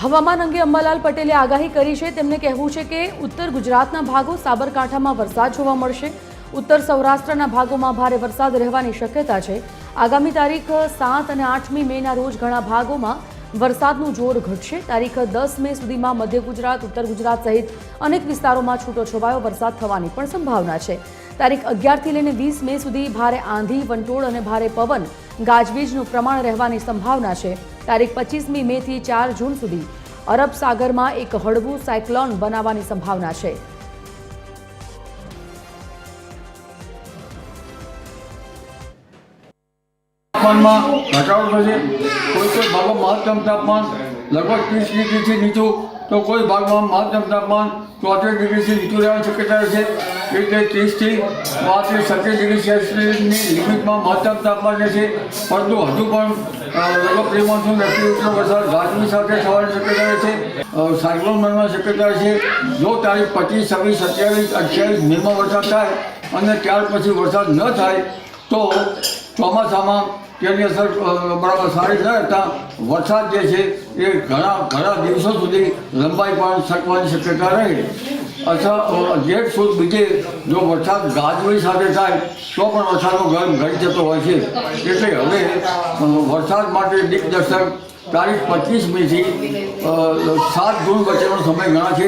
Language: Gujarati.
હવામાન અંગે અંબાલાલ પટેલે આગાહી કરી છે। તેમણે કહેવું છે કે ઉત્તર ગુજરાતના ભાગો સાબરકાંઠામાં વરસાદ જોવા મળશે। ઉત્તર સૌરાષ્ટ્રના ભાગોમાં ભારે વરસાદ રહેવાની શક્યતા છે। આગામી તારીખ 7 અને 8મી મેના રોજ ઘણા ભાગોમાં વરસાદનું જોર ઘટશે। તારીખ 10 મે સુધીમાં મધ્ય ગુજરાત, ઉત્તર ગુજરાત સહિત અનેક વિસ્તારોમાં છૂટોછવાયો વરસાદ થવાની પણ સંભાવના છે। તારીખ 11 થી લઈને 20 મે સુધી ભારે આંધી, વંટોળ અને ભારે પવન, ગાજવીજનું પ્રમાણ રહેવાની સંભાવના છે। તારીખ 25મી મે થી 4 જૂન સુધી અરબ સાગરમાં એક હળવું સાયક્લોન બનાવવાની સંભાવના છે। તાપમાનમાં ઘટાડો થશે। કોઈ ભાગમાં મહત્તમ તાપમાન લગભગ 30 ડિગ્રીથી નીચું, તો કોઈ ભાગમાં મહત્તમ તાપમાન 73 ડિગ્રીથી નીચું રહેવાની શક્યતા રહેશે। એ રીતે 30 થી 27 ડિગ્રી સેલ્સિયસની લિમિટમાં મહત્તમ તાપમાન રહેશે। પરંતુ હજુ પણ લગભગ પ્રી મોન્સૂન એક્ટિવિટીનો વરસાદ ગાજવી સાથે થવાની શક્યતા રહેશે। સાયક્લોન બનવાની શક્યતા રહેશે। જો તારીખ 25, 26, 27, 28 મેમાં વરસાદ થાય અને ત્યાર પછી વરસાદ ન થાય તો ચોમાસામાં તેની અસર બરાબર સારી ન રહેતા વરસાદ જે છે એ ઘણા દિવસો સુધી લંબાઈ પણ શકવાની શક્યતા રહે। અથવા જેઠ સુદ બીજે જો વરસાદ ગાજવી સાથે થાય તો પણ વરસાદનો ગરમ ઘટી જતો હોય છે। એટલે હવે વરસાદ માટે દિગ્દર્શક તારીખ 25 મેથી 7 જૂન વચ્ચેનો સમય ગણાશે।